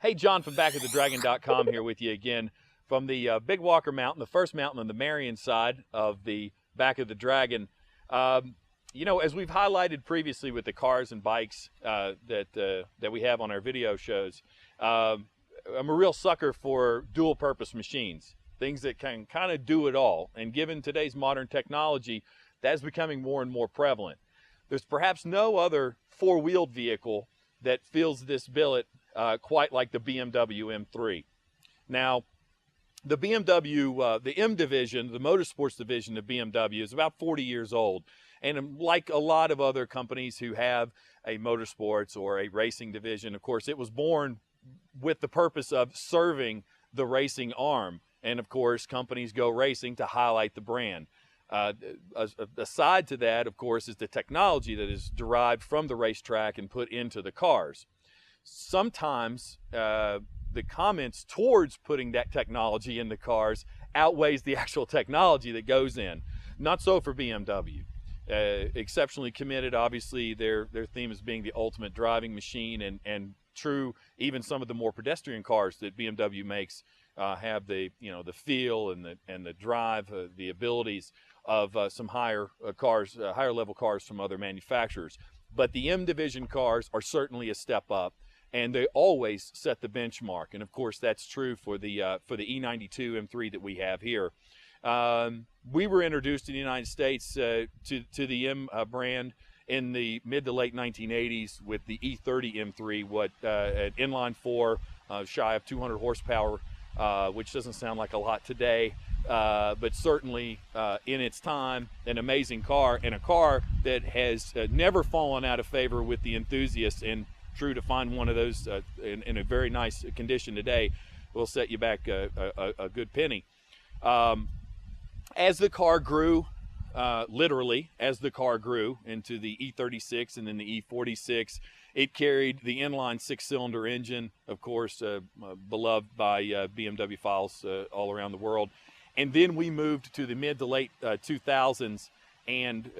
Hey, John from backofthedragon.com here with you again from the Big Walker Mountain, the first mountain on the Marion side of the Back of the Dragon. You know, as we've highlighted previously with the cars and bikes that we have on our video shows, I'm a real sucker for dual-purpose machines, things that can kind of do it all. And given today's modern technology, that's becoming more and more prevalent. There's perhaps no other four-wheeled vehicle that fills this billet quite like the BMW M3. Now, the BMW, the M division, the motorsports division of BMW is about 40 years old. And like a lot of other companies who have a motorsports or a racing division, of course, it was born with the purpose of serving the racing arm. And of course, companies go racing to highlight the brand. Aside to that, of course, is the technology that is derived from the racetrack and put into the cars. Sometimes the comments towards putting that technology in the cars outweighs the actual technology that goes in. Not so for BMW. Exceptionally committed, obviously, their theme is being the ultimate driving machine, and true, even some of the more pedestrian cars that BMW makes have the the feel and the drive, the abilities of some higher level cars from other manufacturers. But the M division cars are certainly a step up, and they always set the benchmark. And of course, that's true for the E92 M3 that we have here. We were introduced in the United States to the M brand in the mid to late 1980s with the E30 M3, an inline four, shy of 200 horsepower, which doesn't sound like a lot today, but certainly in its time, an amazing car, and a car that has never fallen out of favor with the enthusiasts. And true, to find one of those in a very nice condition today will set you back a good penny. As the car grew, literally, as the car grew into the E36 and then the E46, it carried the inline six-cylinder engine, of course, beloved by BMW files all around the world. And then we moved to the mid to late 2000s, and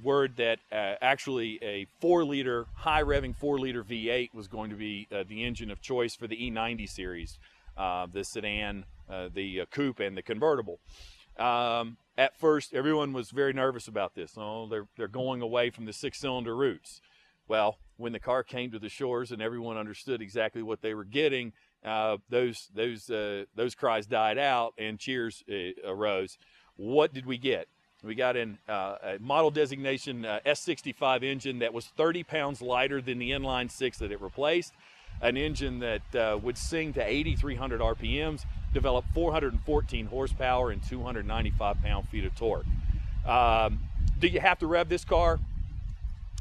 word that actually a 4-liter, high-revving 4-liter V8 was going to be the engine of choice for the E90 series, the sedan, the coupe, and the convertible. At first, everyone was very nervous about this. Oh, they're going away from the six-cylinder roots. Well, when the car came to the shores and everyone understood exactly what they were getting, those cries died out and cheers arose. What did we get? We got a model designation S65 engine that was 30 pounds lighter than the inline six that it replaced, an engine that would sing to 8,300 RPMs, develop 414 horsepower and 295 pound-feet of torque. Do you have to rev this car?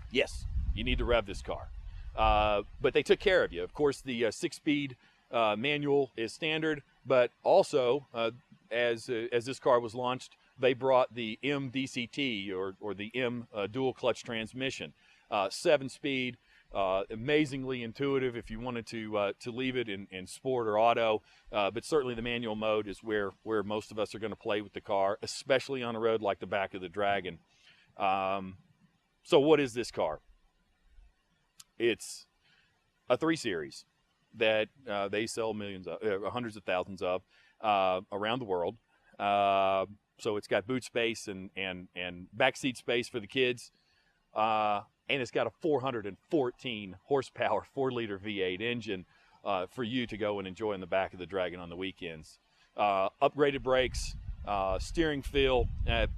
Yes, you need to rev this car. But they took care of you. Of course, the 6-speed manual is standard, but also, as this car was launched, they brought the M DCT or the M dual clutch transmission, 7-speed. Amazingly intuitive if you wanted to leave it in sport or auto, but certainly the manual mode is where most of us are going to play with the car, especially on a road like the Back of the Dragon. So what is this car? It's a 3 Series that they sell millions of, hundreds of thousands of around the world. So it's got boot space and backseat space for the kids. And it's got a 414 horsepower 4-liter V8 engine for you to go and enjoy in the Back of the Dragon on the weekends. Upgraded brakes, steering feel,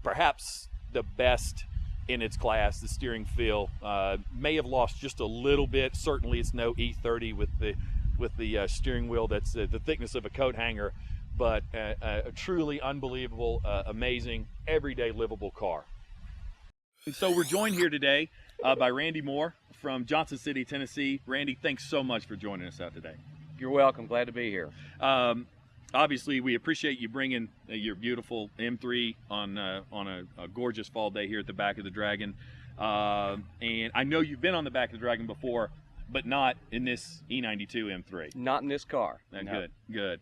perhaps the best in its class. The steering feel may have lost just a little bit. Certainly, it's no E30 with the steering wheel that's the thickness of a coat hanger, but a truly unbelievable, amazing, everyday livable car. So we're joined here today by Randy Moore from Johnson City, Tennessee. Randy, thanks so much for joining us out today. You're welcome. Glad to be here. Obviously, we appreciate you bringing your beautiful M3 on a gorgeous fall day here at the Back of the Dragon. And I know you've been on the Back of the Dragon before, but not in this E92 M3. Not in this car. No. Good.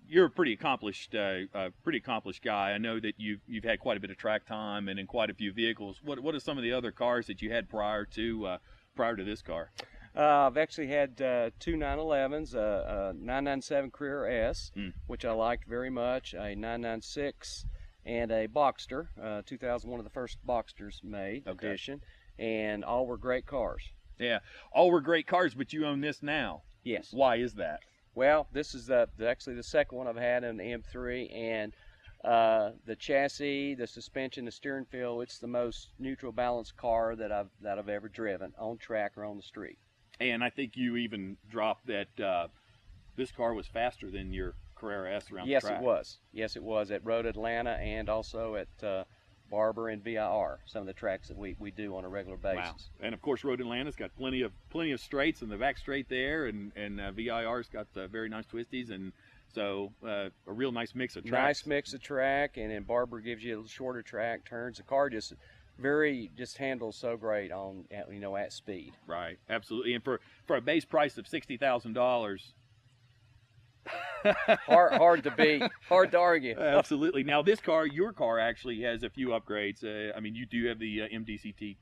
You're a pretty accomplished guy. I know that you've had quite a bit of track time and in quite a few vehicles. What are some of the other cars that you had prior to this car? I've actually had two 911s, a 997 Career S, which I liked very much, a 996, and a Boxster, 2000, one of the first Boxsters made, edition, and all were great cars. Yeah, all were great cars, but you own this now. Yes. Why is that? Well, this is actually the second one I've had in the M3, and the chassis, the suspension, the steering feel, it's the most neutral balanced car that I've ever driven, on track or on the street. And I think you even dropped that this car was faster than your Carrera S around the track. Yes, it was. Yes, it was at Road Atlanta and also at Barber and VIR, some of the tracks that we do on a regular basis. Wow. And of course, Road Atlanta's got plenty of straights in the back straight there, and VIR's got very nice twisties, and so a real nice mix of tracks. Nice mix of track, and then Barber gives you a shorter track turns. The car just handles so great on at speed. Right, absolutely. And for a base price of $60,000. hard to beat, hard to argue. Absolutely. Now your car actually has a few upgrades. I mean, you do have the MDCT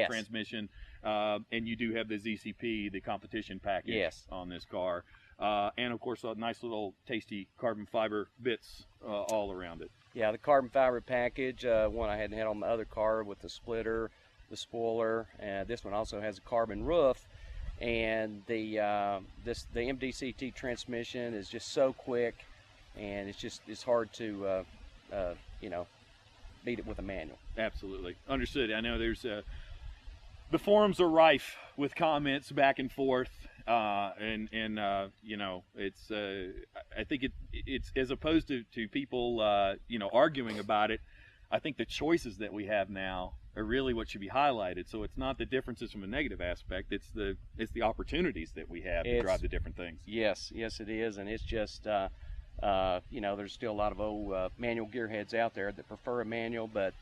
transmission, and you do have the ZCP, the competition package on this car. And of course, nice little tasty carbon fiber bits all around it. Yeah, the carbon fiber package, one I hadn't had on my other car with the splitter, the spoiler, and this one also has a carbon roof. And the MDCT transmission is just so quick, and it's hard to beat it with a manual. Absolutely, understood. I know there's the forums are rife with comments back and forth, and it's I think it's as opposed to people arguing about it. I think the choices that we have now are really what should be highlighted. So it's not the differences from a negative aspect, it's the opportunities that we have to drive the different things. Yes it is, and it's just there's still a lot of old manual gearheads out there that prefer a manual, but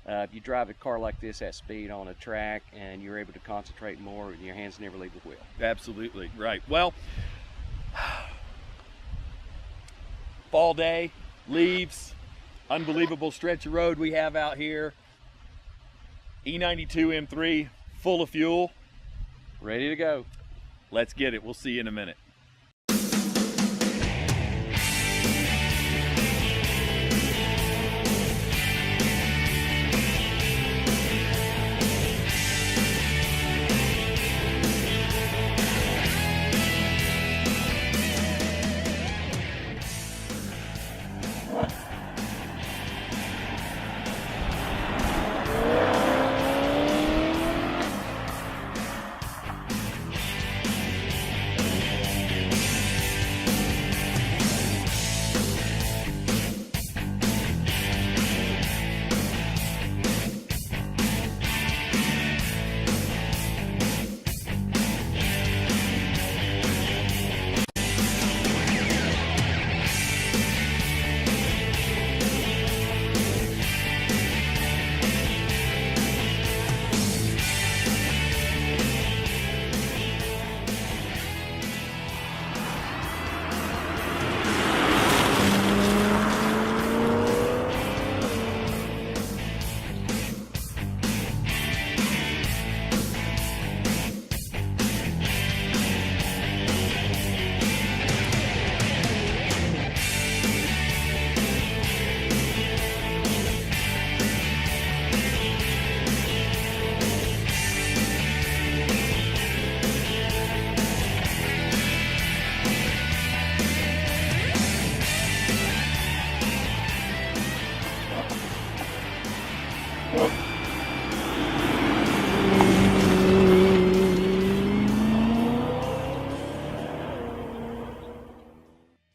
if you drive a car like this at speed on a track, and you're able to concentrate more, and your hands never leave the wheel. Absolutely right. Well, fall day, leaves, unbelievable stretch of road we have out here. E92 M3, full of fuel. Ready to go. Let's get it. We'll see you in a minute.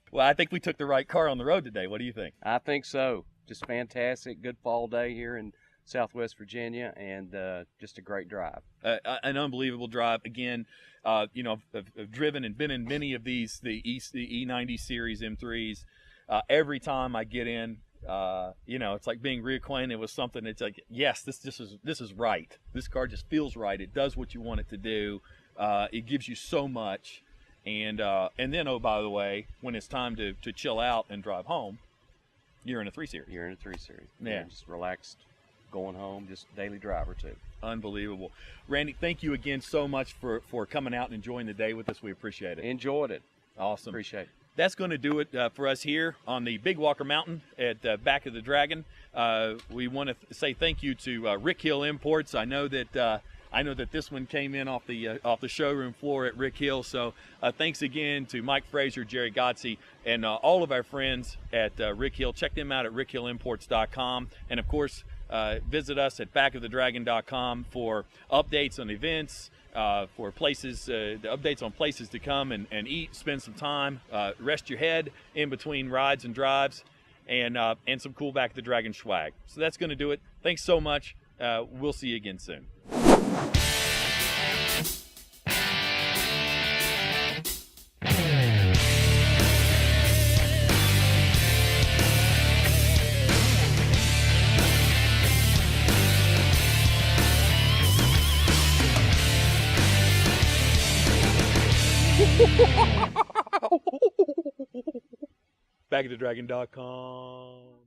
Well, I think we took the right car on the road today. What do you think? I think so. Just fantastic. Good fall day here in Southwest Virginia, and just a great drive. An unbelievable drive. Again, I've driven and been in many of these, the E90 series M3s. Every time I get in, it's like being reacquainted with something. It's like, yes, this is right. This car just feels right. It does what you want it to do. It gives you so much. And then, oh, by the way, when it's time to chill out and drive home, you're in a 3 Series. You're in a 3 Series. Yeah. You're just relaxed, going home, just daily driver too. Unbelievable. Randy, thank you again so much for coming out and enjoying the day with us. We appreciate it. Enjoyed it. Awesome. Appreciate it. That's going to do it for us here on the Big Walker Mountain at Back of the Dragon. We want to say thank you to Rick Hill Imports. I know that this one came in off the showroom floor at Rick Hill. So thanks again to Mike Frazier, Jerry Gotze, and all of our friends at Rick Hill. Check them out at rickhillimports.com. And of course, visit us at backofthedragon.com for updates on events, for places, the updates on places to come and eat, spend some time, rest your head in between rides and drives, and some cool Back of the Dragon swag. So that's going to do it. Thanks so much. We'll see you again soon. Backofthedragon.com